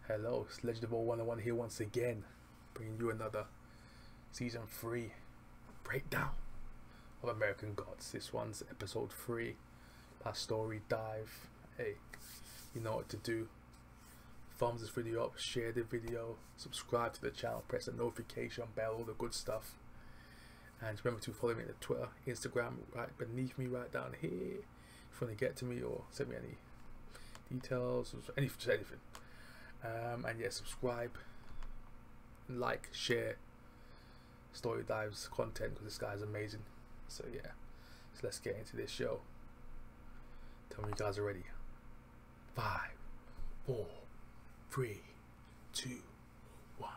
Hello, it's Legend of All 101 here once again, bringing you another Season 3 breakdown of American Gods. This one's episode 3 by Storydive. Hey, you know what to do. Thumbs this video up, share the video, subscribe to the channel, press the notification bell, all the good stuff. And remember to follow me on Twitter, Instagram, right beneath me, right down here. If you want to get to me or send me any details, just anything. And yeah, subscribe, like, share Storydive's content because this guy's amazing. So yeah, so let's get into this show. Tell me you guys are ready. 5, 4, 3, 2, 1.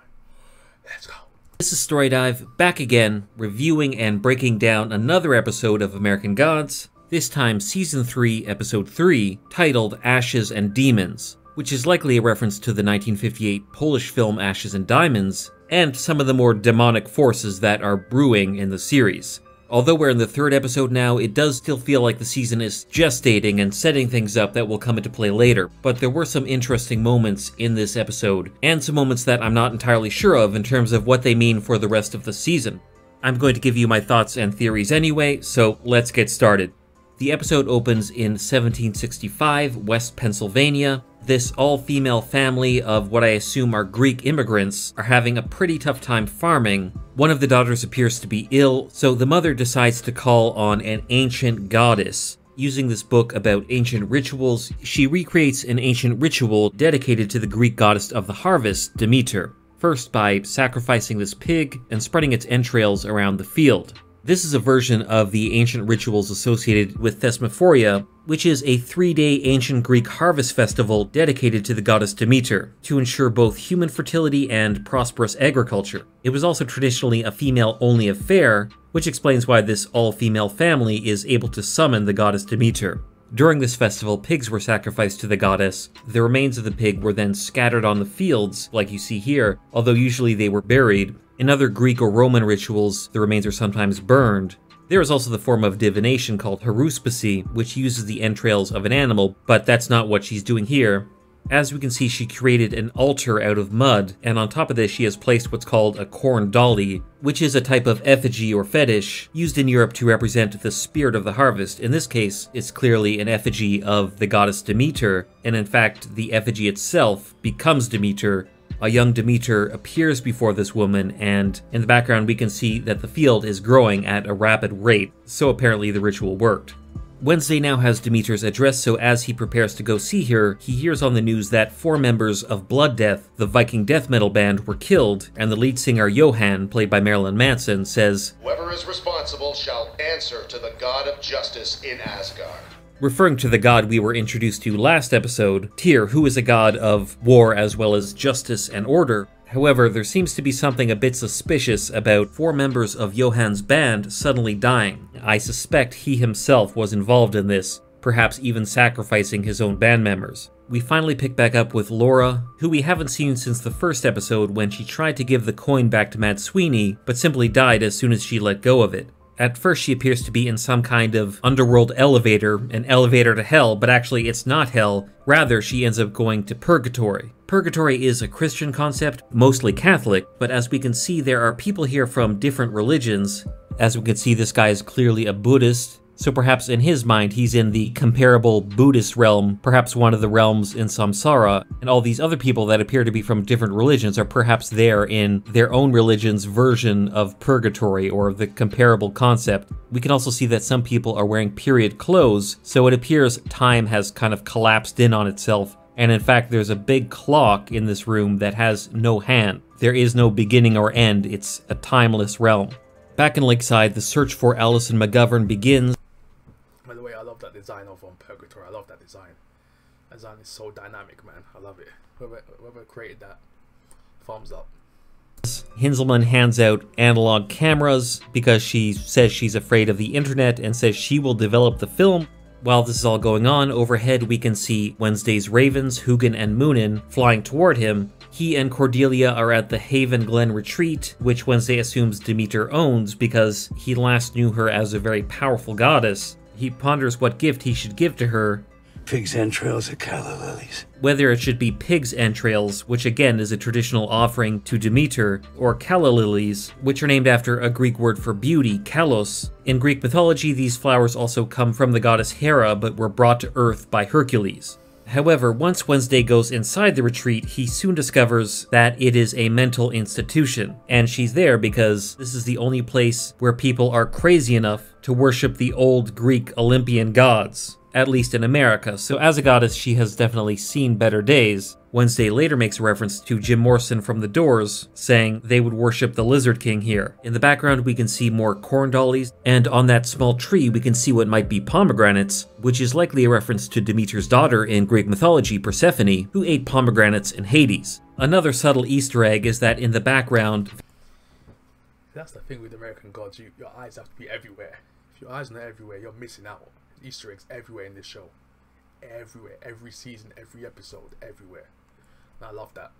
Let's go. This is Storydive, back again, reviewing and breaking down another episode of American Gods, this time Season 3, Episode 3, titled Ashes and Demons, which is likely a reference to the 1958 Polish film Ashes and Diamonds, and some of the more demonic forces that are brewing in the series. Although we're in the 3rd episode now, it does still feel like the season is gestating and setting things up that will come into play later, but there were some interesting moments in this episode, and some moments that I'm not entirely sure of in terms of what they mean for the rest of the season. I'm going to give you my thoughts and theories anyway, so let's get started. The episode opens in 1765, West Pennsylvania. This all-female family of what I assume are Greek immigrants are having a pretty tough time farming. One of the daughters appears to be ill, so the mother decides to call on an ancient goddess. Using this book about ancient rituals, she recreates an ancient ritual dedicated to the Greek goddess of the harvest, Demeter. First by sacrificing this pig and spreading its entrails around the field. This is a version of the ancient rituals associated with Thesmophoria, which is a 3-day ancient Greek harvest festival dedicated to the goddess Demeter, to ensure both human fertility and prosperous agriculture. It was also traditionally a female-only affair, which explains why this all-female family is able to summon the goddess Demeter. During this festival, pigs were sacrificed to the goddess. The remains of the pig were then scattered on the fields, like you see here, although usually they were buried. In other Greek or Roman rituals, the remains are sometimes burned. There is also the form of divination called haruspicy, which uses the entrails of an animal, but that's not what she's doing here. As we can see, she created an altar out of mud, and on top of this she has placed what's called a corn dolly, which is a type of effigy or fetish used in Europe to represent the spirit of the harvest. In this case, it's clearly an effigy of the goddess Demeter, and in fact, the effigy itself becomes Demeter. A young Demeter appears before this woman, and in the background we can see that the field is growing at a rapid rate, so apparently the ritual worked. Wednesday now has Demeter's address, so as he prepares to go see her, he hears on the news that 4 members of Blood Death, the Viking death metal band, were killed, and the lead singer Johan, played by Marilyn Manson, says, "Whoever is responsible shall answer to the god of justice in Asgard." Referring to the god we were introduced to last episode, Tyr, who is a god of war as well as justice and order. However, there seems to be something a bit suspicious about 4 members of Johann's band suddenly dying. I suspect he himself was involved in this, perhaps even sacrificing his own band members. We finally pick back up with Laura, who we haven't seen since the 1st episode when she tried to give the coin back to Mad Sweeney, but simply died as soon as she let go of it. At first she appears to be in some kind of underworld elevator, an elevator to hell, but actually it's not hell, rather she ends up going to purgatory. Purgatory is a Christian concept, mostly Catholic, but as we can see there are people here from different religions. As we can see, this guy is clearly a Buddhist, so perhaps in his mind he's in the comparable Buddhist realm, perhaps one of the realms in Samsara, and all these other people that appear to be from different religions are perhaps there in their own religion's version of purgatory or the comparable concept. We can also see that some people are wearing period clothes, so it appears time has kind of collapsed in on itself, and in fact there's a big clock in this room that has no hand. There is no beginning or end, it's a timeless realm. Back in Lakeside, the search for Allison McGovern begins. By the way, I love that design of Purgatory. I love that design. That design is so dynamic, man. I love it. Whoever created that, thumbs up. Hinzelman hands out analog cameras because she says she's afraid of the internet and says she will develop the film. While this is all going on, overhead we can see Wednesday's ravens, Hugin and Moonin, flying toward him. He and Cordelia are at the Haven Glen retreat, which Wednesday assumes Demeter owns because he last knew her as a very powerful goddess. He ponders what gift he should give to her. pig's entrails or calla lilies? Whether it should be pig's entrails, which again is a traditional offering to Demeter, or calla lilies, which are named after a Greek word for beauty, kalos. In Greek mythology, these flowers also come from the goddess Hera, but were brought to Earth by Hercules. However, once Wednesday goes inside the retreat, he soon discovers that it is a mental institution, and she's there because this is the only place where people are crazy enough to worship the old Greek Olympian gods, at least in America. So as a goddess, she has definitely seen better days. Wednesday later makes a reference to Jim Morrison from The Doors, saying they would worship the Lizard King here. In the background, we can see more corn dollies, and on that small tree, we can see what might be pomegranates, which is likely a reference to Demeter's daughter in Greek mythology, Persephone, who ate pomegranates in Hades. Another subtle Easter egg is that in the background... That's the thing with American gods, your eyes have to be everywhere. If your eyes are not everywhere, you're missing out. Easter eggs everywhere in this show. Everywhere, every season, every episode, everywhere. And I love that.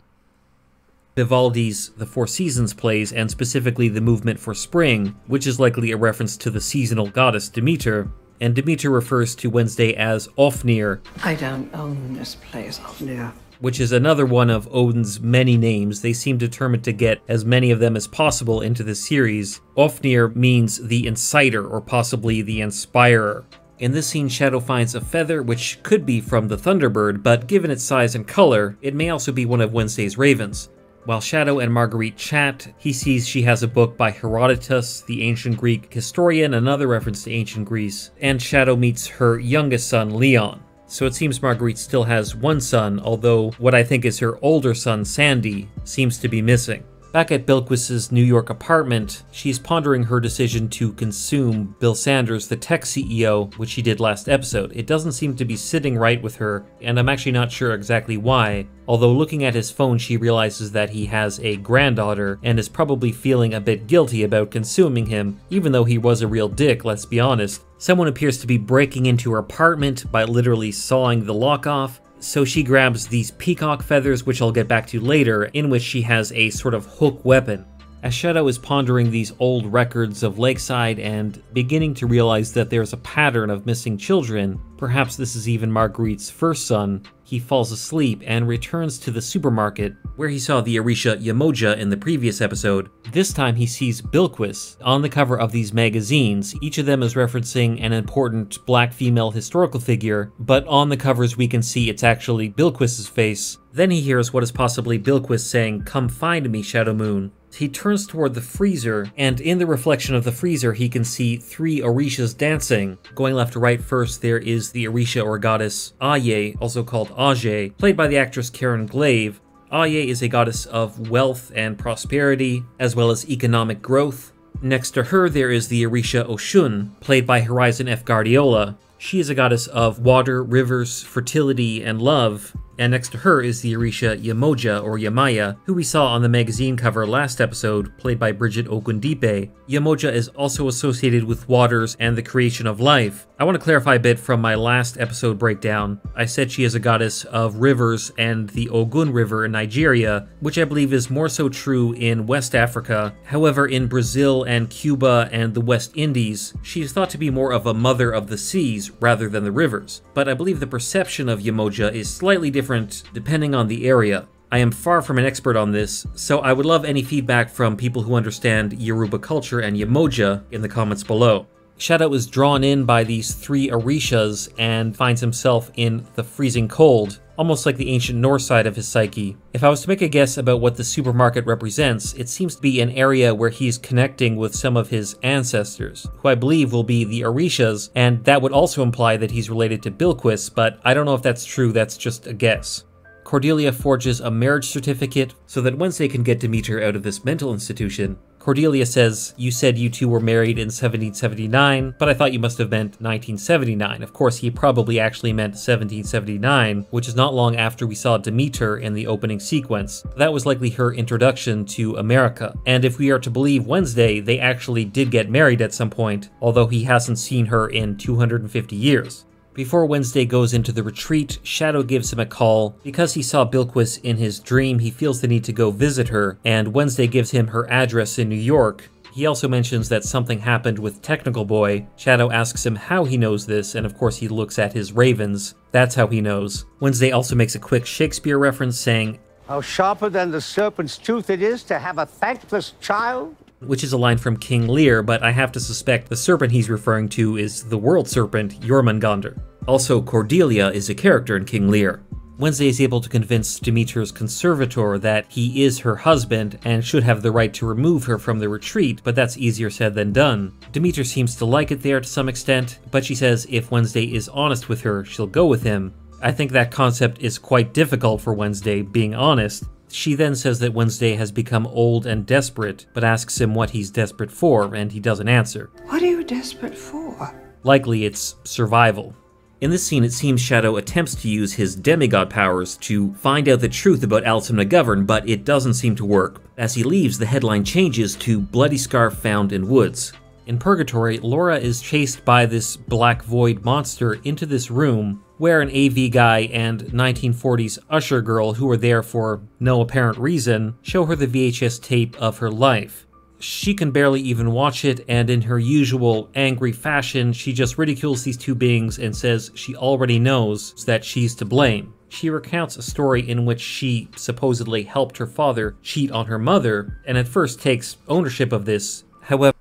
Vivaldi's The Four Seasons plays, and specifically the movement for spring, which is likely a reference to the seasonal goddess Demeter, and Demeter refers to Wednesday as Ofnir. I don't own this place, Ofnir. Which is another one of Odin's many names. They seem determined to get as many of them as possible into the series. Ofnir means the inciter, or possibly the inspirer. In this scene, Shadow finds a feather, which could be from the Thunderbird, but given its size and color, it may also be one of Wednesday's ravens. While Shadow and Marguerite chat, he sees she has a book by Herodotus, the ancient Greek historian, another reference to ancient Greece, and Shadow meets her youngest son, Leon. So it seems Marguerite still has one son, although what I think is her older son, Sandy, seems to be missing. Back at Bilquis's New York apartment, she's pondering her decision to consume Bill Sanders, the tech CEO, which she did last episode. It doesn't seem to be sitting right with her, and I'm actually not sure exactly why. Although looking at his phone, she realizes that he has a granddaughter and is probably feeling a bit guilty about consuming him, even though he was a real dick, let's be honest. Someone appears to be breaking into her apartment by literally sawing the lock off. So she grabs these peacock feathers, which I'll get back to later, in which she has a sort of hook weapon. As Shadow is pondering these old records of Lakeside and beginning to realize that there's a pattern of missing children, perhaps this is even Marguerite's first son, he falls asleep and returns to the supermarket where he saw the Orisha Yamoja in the previous episode. This time he sees Bilquis on the cover of these magazines. Each of them is referencing an important black female historical figure, but on the covers we can see it's actually Bilquis's face. Then he hears what is possibly Bilquis saying, "Come find me, Shadow Moon." He turns toward the freezer, and in the reflection of the freezer he can see three Orishas dancing. Going left to right first, there is the Orisha or goddess Aye, also called Age, played by the actress Karen Glave. Aye is a goddess of wealth and prosperity, as well as economic growth. Next to her there is the Orisha Oshun, played by Horizon F. Guardiola. She is a goddess of water, rivers, fertility, and love. And next to her is the Orisha Yamoja, or Yamaya, who we saw on the magazine cover last episode, played by Bridget Ogundipe. Yamoja is also associated with waters and the creation of life. I want to clarify a bit from my last episode breakdown. I said she is a goddess of rivers and the Ogun River in Nigeria, which I believe is more so true in West Africa. However, in Brazil and Cuba and the West Indies, she is thought to be more of a mother of the seas rather than the rivers. But I believe the perception of Yamoja is slightly different depending on the area. I am far from an expert on this, so I would love any feedback from people who understand Yoruba culture and Yamoja in the comments below. Shadow is drawn in by these three Orishas and finds himself in the freezing cold, almost like the ancient Norse side of his psyche. If I was to make a guess about what the supermarket represents, it seems to be an area where he's connecting with some of his ancestors, who I believe will be the Orishas, and that would also imply that he's related to Bilquis, but I don't know if that's true, that's just a guess. Cordelia forges a marriage certificate so that Wednesday can get Demeter out of this mental institution. Cordelia says, "You said you two were married in 1779, but I thought you must have meant 1979. Of course, he probably actually meant 1779, which is not long after we saw Demeter in the opening sequence. That was likely her introduction to America. And if we are to believe Wednesday, they actually did get married at some point, although he hasn't seen her in 250 years. Before Wednesday goes into the retreat, Shadow gives him a call. Because he saw Bilquis in his dream, he feels the need to go visit her, and Wednesday gives him her address in New York. He also mentions that something happened with Technical Boy. Shadow asks him how he knows this, and of course he looks at his ravens. That's how he knows. Wednesday also makes a quick Shakespeare reference saying, "How sharper than the serpent's tooth it is to have a thankless child," which is a line from King Lear, but I have to suspect the serpent he's referring to is the world serpent, Jormungandr. Also, Cordelia is a character in King Lear. Wednesday is able to convince Demeter's conservator that he is her husband and should have the right to remove her from the retreat, but that's easier said than done. Demeter seems to like it there to some extent, but she says if Wednesday is honest with her, she'll go with him. I think that concept is quite difficult for Wednesday, being honest. She then says that Wednesday has become old and desperate, but asks him what he's desperate for, and he doesn't answer. What are you desperate for? Likely it's survival. In this scene, it seems Shadow attempts to use his demigod powers to find out the truth about Altum McGovern, but it doesn't seem to work. As he leaves, the headline changes to Bloody Scarf Found in Woods. In Purgatory, Laura is chased by this black void monster into this room where an AV guy and 1940s usher girl, who are there for no apparent reason, show her the VHS tape of her life. She can barely even watch it, and in her usual angry fashion, she just ridicules these two beings and says she already knows that she's to blame. She recounts a story in which she supposedly helped her father cheat on her mother, and at first takes ownership of this. However,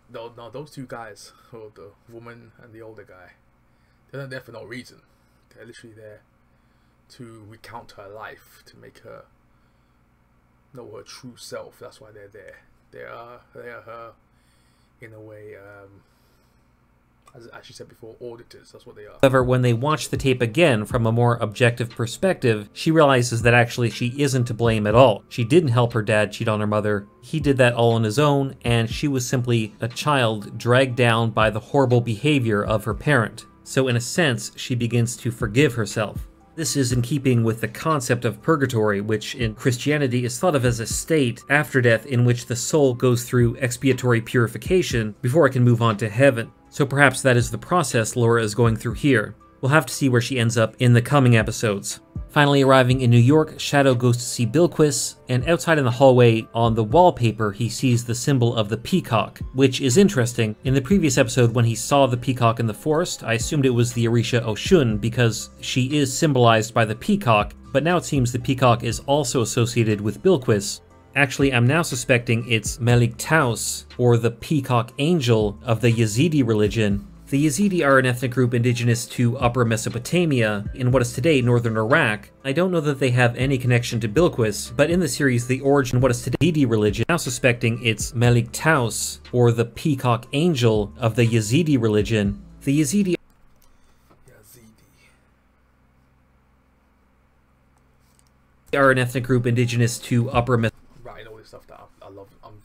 No, those two guys, or the woman and the older guy, they're not there for no reason. They're literally there to recount her life, to make her know her true self. That's why they're there. They are her, in a way, as she said before, auditors. That's what they are. However, when they watch the tape again from a more objective perspective, she realizes that actually she isn't to blame at all. She didn't help her dad cheat on her mother. He did that all on his own, and she was simply a child dragged down by the horrible behavior of her parent. So in a sense, she begins to forgive herself. This is in keeping with the concept of purgatory, which in Christianity is thought of as a state after death in which the soul goes through expiatory purification before it can move on to heaven. So perhaps that is the process Laura is going through here. We'll have to see where she ends up in the coming episodes. Finally arriving in New York, Shadow goes to see Bilquis, and outside in the hallway, on the wallpaper, he sees the symbol of the peacock, which is interesting. In the previous episode, when he saw the peacock in the forest, I assumed it was the Orisha Oshun because she is symbolized by the peacock, but now it seems the peacock is also associated with Bilquis. Actually, I'm now suspecting it's Melik Taus, or the peacock angel of the Yazidi religion. The Yazidi are an ethnic group indigenous to Upper Mesopotamia, in what is today northern Iraq. I don't know that they have any connection to Bilquis, but in the series the origin of what is today Yazidi religion, now suspecting it's Melik Taus, or the peacock angel of the Yazidi religion. The Yazidi are an ethnic group indigenous to Upper I'm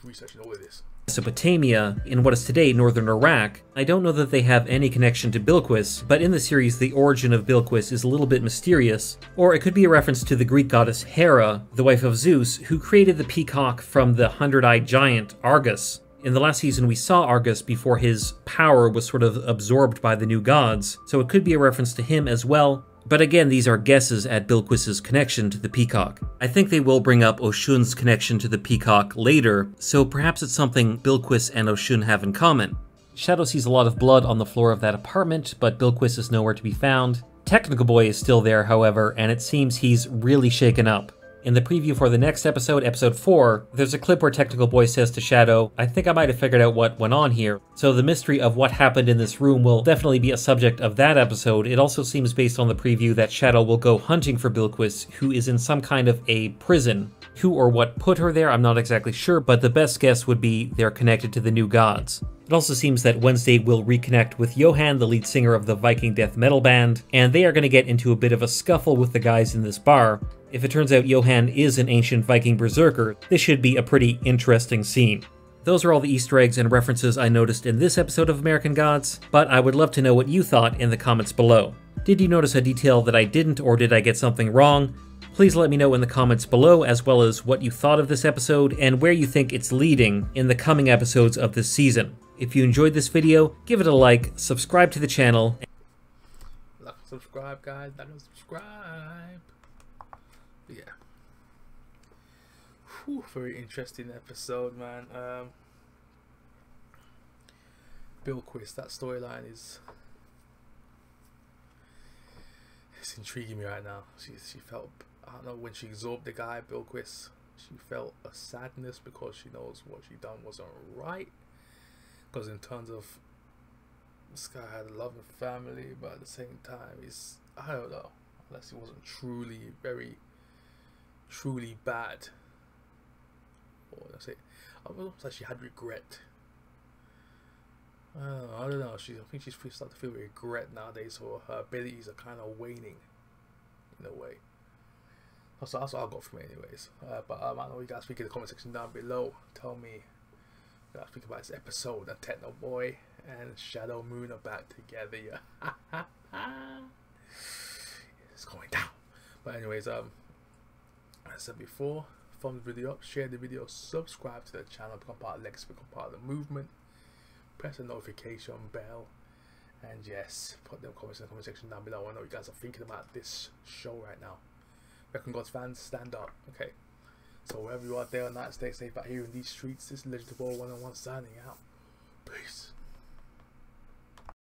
researching all of this. Mesopotamia, in what is today northern Iraq. I don't know that they have any connection to Bilquis, but in the series the origin of Bilquis is a little bit mysterious. Or it could be a reference to the Greek goddess Hera, the wife of Zeus, who created the peacock from the hundred-eyed giant Argus. In the last season we saw Argus before his power was sort of absorbed by the new gods, so it could be a reference to him as well. But again, these are guesses at Bilquis's connection to the peacock. I think they will bring up Oshun's connection to the peacock later, so perhaps it's something Bilquis and Oshun have in common. Shadow sees a lot of blood on the floor of that apartment, but Bilquis is nowhere to be found. Technical Boy is still there, however, and it seems he's really shaken up. In the preview for the next episode, episode 4, there's a clip where Technical Boy says to Shadow, "I think I might have figured out what went on here." So the mystery of what happened in this room will definitely be a subject of that episode. It also seems based on the preview that Shadow will go hunting for Bilquis, who is in some kind of a prison. Who or what put her there, I'm not exactly sure, but the best guess would be they're connected to the new gods. It also seems that Wednesday will reconnect with Johan, the lead singer of the Viking death metal band, and they are going to get into a bit of a scuffle with the guys in this bar. If it turns out Johan is an ancient Viking berserker, this should be a pretty interesting scene. Those are all the Easter eggs and references I noticed in this episode of American Gods, but I would love to know what you thought in the comments below. Did you notice a detail that I didn't, or did I get something wrong? Please let me know in the comments below, as well as what you thought of this episode and where you think it's leading in the coming episodes of this season. If you enjoyed this video, give it a like, subscribe to the channel. Like and subscribe, guys. Like and subscribe. Yeah. Whew, very interesting episode, man. Bill Quist, that storyline is it's intriguing me right now. She felt, I don't know, when she absorbed the guy Bill Quist, she felt a sadness because she knows what she done wasn't right. Because in terms of, this guy had a loving family, but at the same time, he's, I don't know, unless he wasn't truly bad, or let's say, almost like she had regret. I don't know. I think she's starting to feel regret nowadays, so her abilities are kind of waning in a way. That's what I got from it, anyways. But I know you guys speak in the comment section down below. Tell me what you think about this episode. And Techno Boy and Shadow Moon are back together. Yeah. It's going down. But anyways, as I said before, thumbs the video up, share the video, subscribe to the channel, become part of Legacy, become part of the movement. Press the notification bell, and yes, put them comments in the comment section down below. I know what you guys are thinking about this show right now. American Gods fans, stand up. Okay, so wherever you are there or not, stay safe out here in these streets. This is Legend of War 101 signing out. Peace.